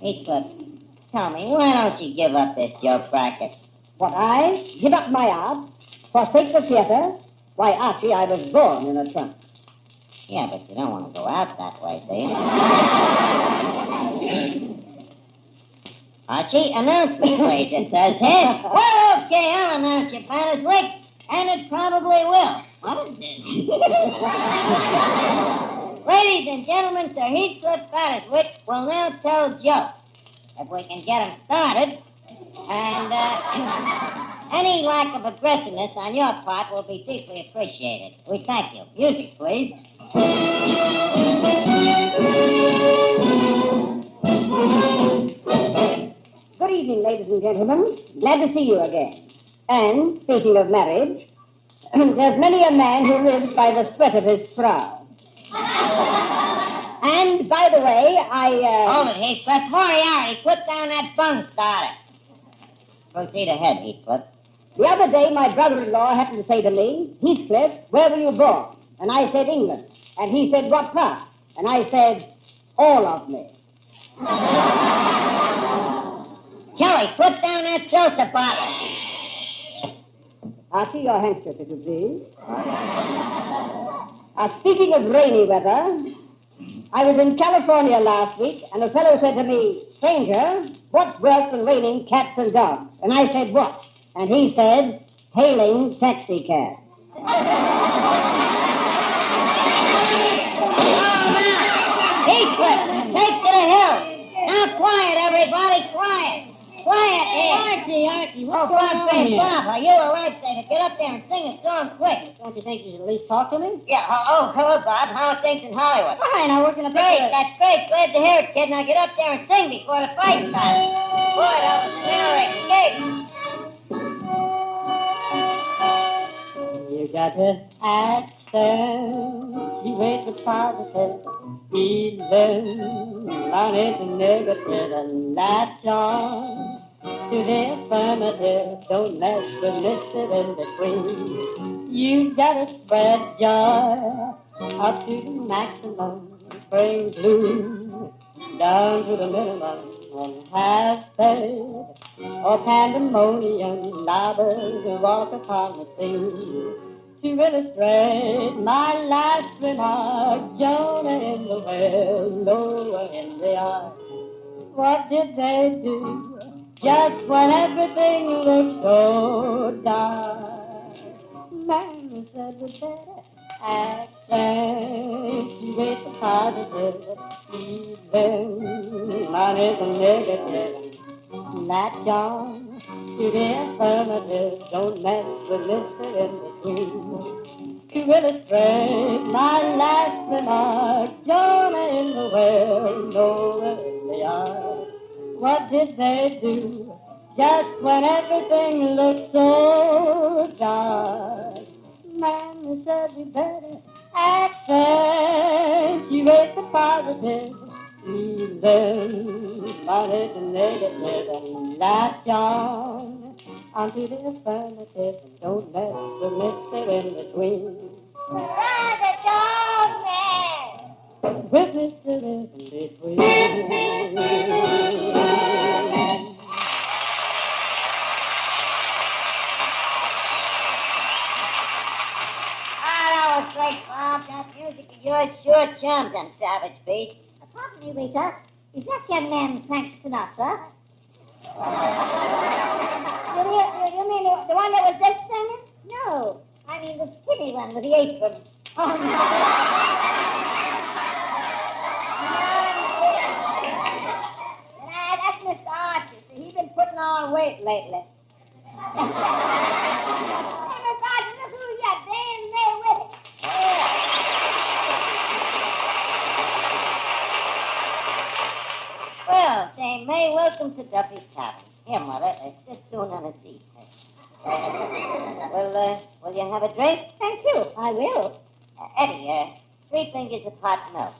Heathcliff, tell me, why don't you give up this joke bracket? What, I give up my art? Forsake the theater? Why, Archie, I was born in a trunk. Yeah, but you don't want to go out that way, do you? Archie, announcement, please. It says here. Well, okay, I'll announce you, Batterswick, and it probably will. What is this? Ladies and gentlemen, Sir Heathcliff Batterswick will now tell jokes. If we can get them started. And any lack of aggressiveness on your part will be deeply appreciated. We thank you. Music, please. Good evening, ladies and gentlemen. Glad to see you again. And, speaking of marriage, there's many a man who lives by the sweat of his brow. And, by the way, Hold it, Heathcliff. Moriarty, put down that bung starter. Proceed ahead, Heathcliff. The other day, my brother-in-law happened to say to me, Heathcliff, where were you born? And I said, England. And he said, what part? And I said, all of me. Kelly, put down that seltzer bottle. Archie, your handkerchief, if you please. Speaking of rainy weather, I was in California last week, and a fellow said to me, stranger, what's worse than raining cats and dogs? And I said, what? And he said, hailing taxi cabs. Heathcliff, take to the hill. Now, quiet, everybody, quiet. Quiet here. Archie, Oh, Bob, are you a lifesaver? Get up there and sing a song quick. Don't you think you should at least talk to me? Yeah, hello, Bob. How are things in Hollywood? Fine, I work in a Great, that's great. Glad to hear it, kid. Now get up there and sing before the fight starts. Boy, that was narrow escape. You got to accent, you ain't the positive, feeling, learn it the negative, and latch on to the affirmative, don't mess with Mr. in between. You gotta spread joy up to the maximum, bring blue down to the minimum, and have faith or pandemonium, nobbers walk upon the scene. To illustrate my last remark, Jonah in the well, Noah in the ark. What did they do just when everything looked so dark? Man said we better accentuate the positive, even minus the negative. Latch on to the affirmative, don't mess with Mr. In between. To illustrate my last remark, Jonah in the well, Noah in the ark. What did they do just when everything looked so dark? Man said we better accentuate the positive, even minus the negative, and latch on onto the affirmative, and don't mess with Mr. In between. Hurrah, the dog man! With Mr. In between. That was great, Bob. That music of yours sure charms them savage beasts. Pardon me, waiter. Is that young man Frank Sinatra? You mean the one that was just singing? No. I mean the skinny one with the apron. Oh, no. That's Mr. Archie. See, he's been putting on weight lately. Hey, Miss Archie, look who's got Dan May with it. Well, say, May, welcome to Duffy's Tavern. Here, Mother, just doing on a seat. Will you have a drink? Thank you. I will. Eddie, 3 fingers of hot milk.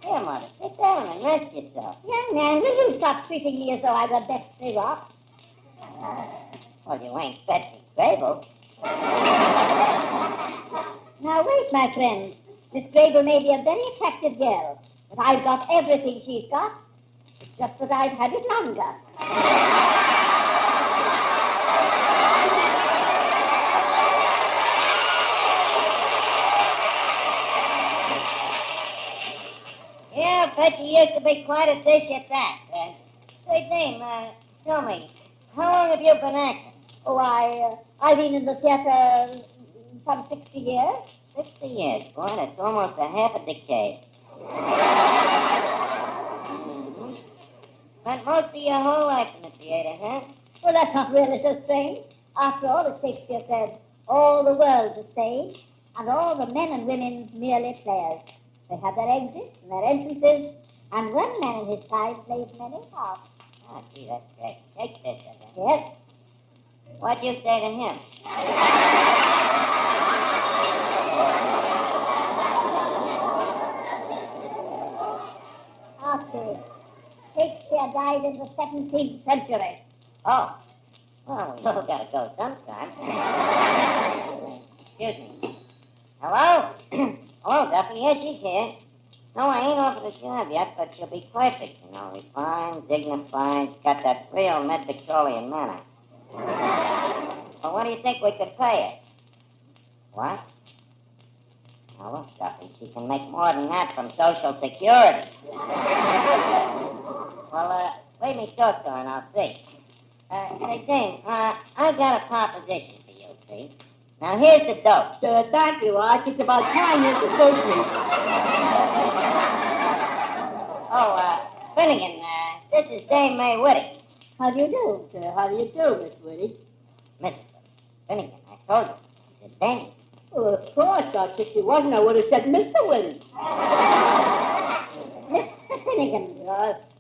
Here, Mother, sit down and rest yourself. Young man, will you stop treating me as though I were Betsy Rock? Well, you ain't Betsy Grable. Now, wait, my friend. Miss Grable may be a very attractive girl, But I've got everything she's got. It's just that I've had it longer. Yeah, I bet you used to be quite a dish at that. Say, Dame, tell me, how long have you been acting? Oh, I've been in the theater some 60 years. 60 years. Boy, that's almost a half a decade. Spent most of your whole life in the theater, huh? Well, that's not really so strange. After all, as Shakespeare said, all the world's a stage, and all the men and women merely players. They have their exits and their entrances, and one man in his time plays many parts. Oh, gee, that's great. Take this, I think. Yes? What'd you say to him? Archie, Shakespeare died in the 17th century. Oh. Well, we all gotta go sometime. Excuse me. Hello? Hello, Duffy. Yes, she's here. No, I ain't offered a job yet, but she'll be perfect. You know, refined, dignified, got that real mid-Victorian manner. Well, what do you think we could pay her? What? Now, look, Duffy, she can make more than that from Social Security. Well, let me talk to her and I'll see. Say, Dame, I got a proposition for you, see? Now, here's the dope. Thank you, Arch. It's about time you're associate. Oh, Finnegan, this is Dame May Whitty. How do you do? How do you do, Miss Whitty? Miss Finnegan, I told you. It's Dame. Well, of course, Arch. If she wasn't, I would have said Mr. Whitty. Mr. Finnegan,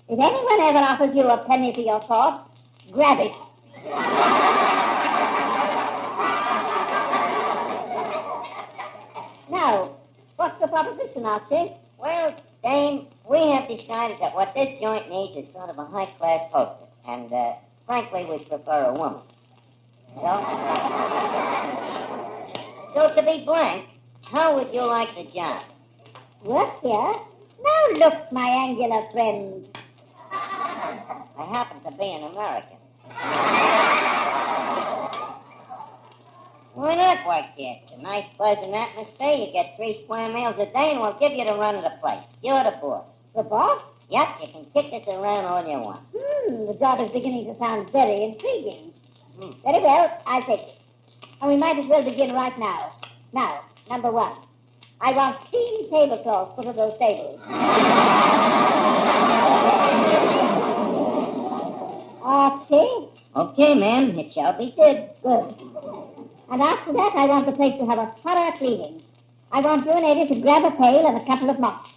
if anyone ever offers you a penny for your thoughts, grab it. Now, what's the proposition, Archie? Well, Dame, we have decided that what this joint needs is sort of a high-class hostess. And, frankly, we prefer a woman. So to be blank, how would you like the job? Work here? Now look, my angular friend. I happen to be an American. Why not work here? It's a nice, pleasant atmosphere. You get 3 square meals a day, and we'll give you the run of the place. You're the boss. The boss? Yep, you can kick this around all you want. The job is beginning to sound very intriguing. Very well, I'll take it. And we might as well begin right now. Now, number 1. I want steam tablecloths put on those tables. Archie? Okay, ma'am. It shall be did. Good. And after that, I want the place to have a thorough cleaning. I want you and Eddie to grab a pail and a couple of mops.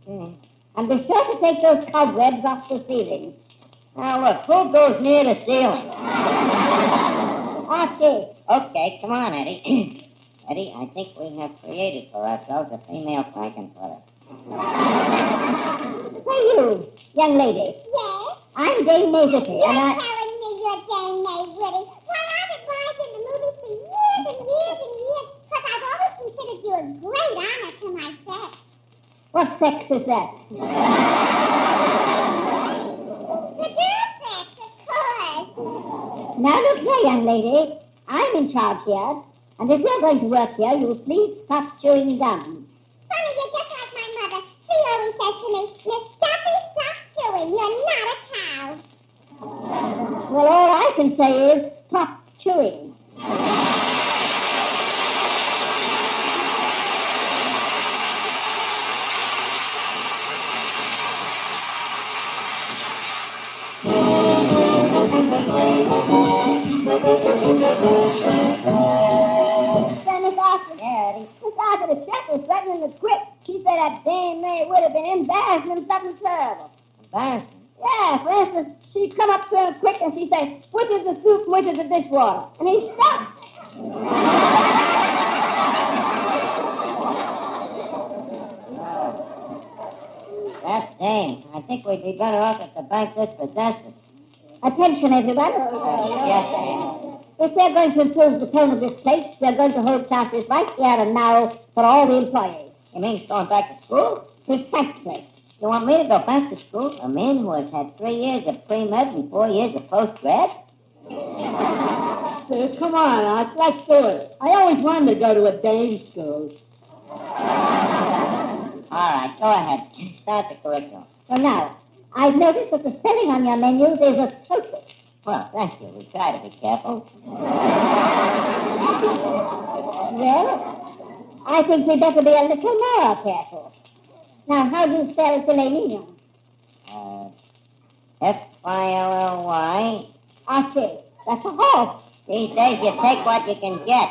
Okay. And be sure to take those cobwebs off the ceiling. Now, look, who goes near the ceiling? Archie. Okay, come on, Eddie. Eddie, I think we have created for ourselves a female frankenfurter. Say, you, young lady. Yes? I'm Dame May Whitty, You're and I... telling me you're Dame May Whitty. Well, I've advised in the movies for years and years and years, because I've always considered you a great honor to my sex. What sex is that? The girl sex, of course. Now, look here, young lady. I'm in charge here, and if you're going to work here, you will please stop chewing gum. Sonny, you're just like my mother. She always says to me, Miss Duffy, stop chewing. You're not a cow. Well, all I can say is stop chewing. Miss Arthur. Yeah, Eddie. Miss Arthur, the chef was threatening to quit. She said that Dame May would have been embarrassing something terrible. Embarrassing. Yeah, for instance, she'd come up to him quick and she'd say, which is the soup, which is the dishwater? And he'd stop. That's Dame. I think we'd be better off if the bank dispossessed us. Attention, everyone. Yes, Dame. If they're going to improve the tone of this place, they're going to hold classes right here and now for all the employees. You mean going back to school? Precisely. You want me to go back to school? A man who has had 3 years of pre-med and 4 years of post-grad? Come on, Arch, let's do it. I always wanted to go to a dame school. All right, go ahead. Start the curriculum. Well, now, I've noticed that the spelling on your menus is atrocious. Well, thank you. We try to be careful. Well, I think we'd better be a little more careful. Now, how do you spell selenium? F-I-L-L-Y. Archie. That's a horse. These days you take what you can get.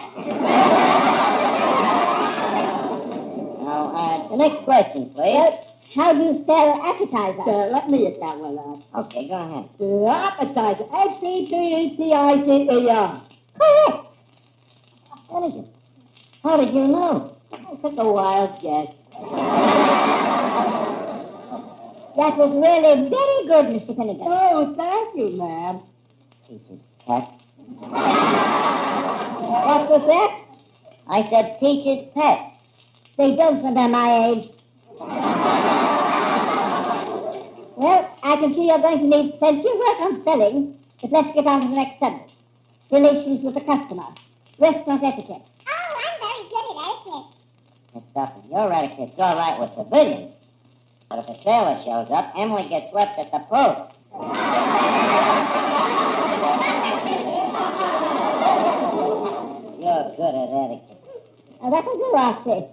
Now, the next question, please. Well, how do you spell appetizer? Let me get that one out. Okay, go ahead. Appetizer. A-C-P-E-T-I-C-E-R. Correct. What is it? How did you know? I took a wild guess. That was really very good, Mr. Finnegan. Oh, thank you, ma'am. Teacher's pet. What was that? I said teacher's pet. They don't when they're my age. Well, I can see you're going to need plenty of work on spelling, but let's get on to the next subject. Relations with the customer. Restaurant etiquette. Oh, I'm very good at etiquette. Miss Duffy, your etiquette's all right with civilians. But if a sailor shows up, Emily gets swept at the post. You're good at etiquette. Now, that'll do, Archie.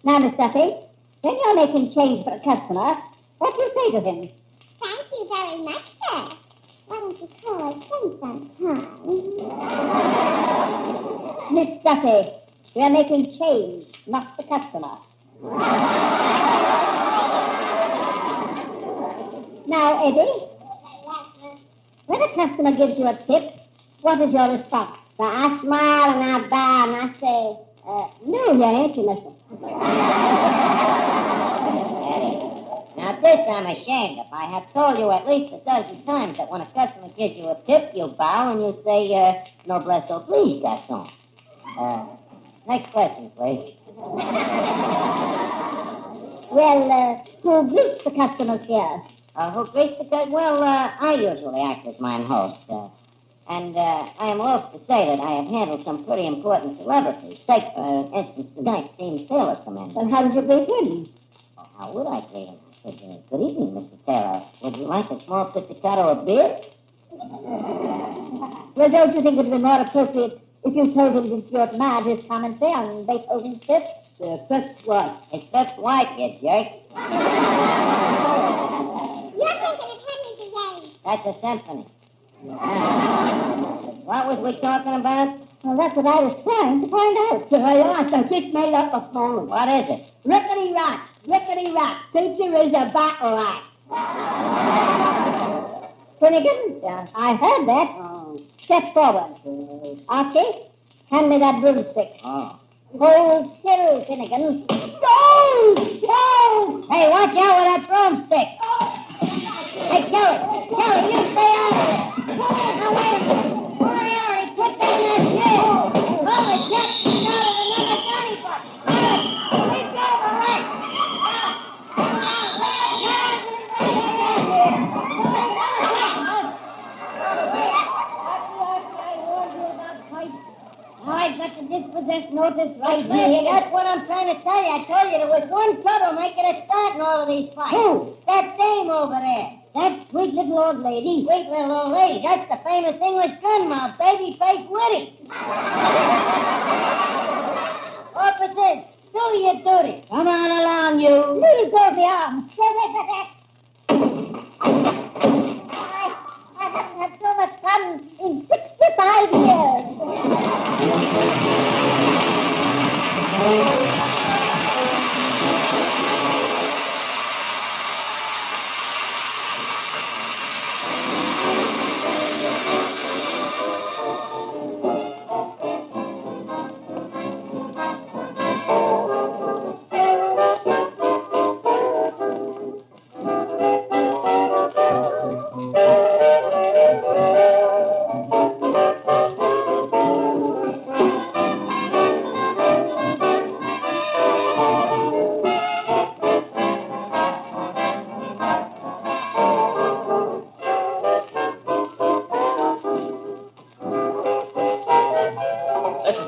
Now, Miss Duffy, when you're making change for a customer, what do you say to him? Thank you very much, sir. Why don't you call sometime? Miss Duffy, we're making change, not the customer. Now, Eddie, when a customer gives you a tip, what is your response? Now, I smile and I bow and I say, No, you ain't, you listen. Eddie, now this I'm ashamed of. I have told you at least a dozen times that when a customer gives you a tip, you bow and you say, noblesse oblige, garçon. Next question, please. Well, who greets the customers here? Who greets the customer? Well, I usually act as mine host. And I am loath to say that I have handled some pretty important celebrities. Take, for instance, tonight's team sailor commander. Well, how did you greet him? Oh, how would I greet him? I said, good evening, Mr. Taylor. Would you like a small pizzicato of beer? Well, don't you think it would be more appropriate if you told him that you admired his commentary on Beethoven's Fifth? Fifth what? It's Fifth White, you jerk. You're thinking of Henry VIII. That's a symphony. What was we talking about? Well, that's what I was trying to find out. I just made up a poem. What is it? Rickety rock, teacher is a battle axe. Finnegan? Yeah. I heard that. Oh. Step forward. Archie, hand me that broomstick. Oh. Hold still, Finnegan. Go! Go! Hey, watch out with that broomstick. Hey, Kelly, you stay on there. Now, wait a minute. Why are he put down that chair? Holy shit, he's out of another 30 bucks. Good. Reach over, right. I've got the dispossessed notice right here. That's what I'm trying to tell you. I told you there was one troublemaker that started all of these fights. Who? That dame over there. That sweet little old lady. Sweet little old lady. That's the famous English gunmouth, baby-faced Whitty. Officers, do your duty. Come on along, you. Leave go the arms. I haven't had so much fun In 65 years.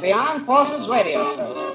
the Armed Forces Radio Service.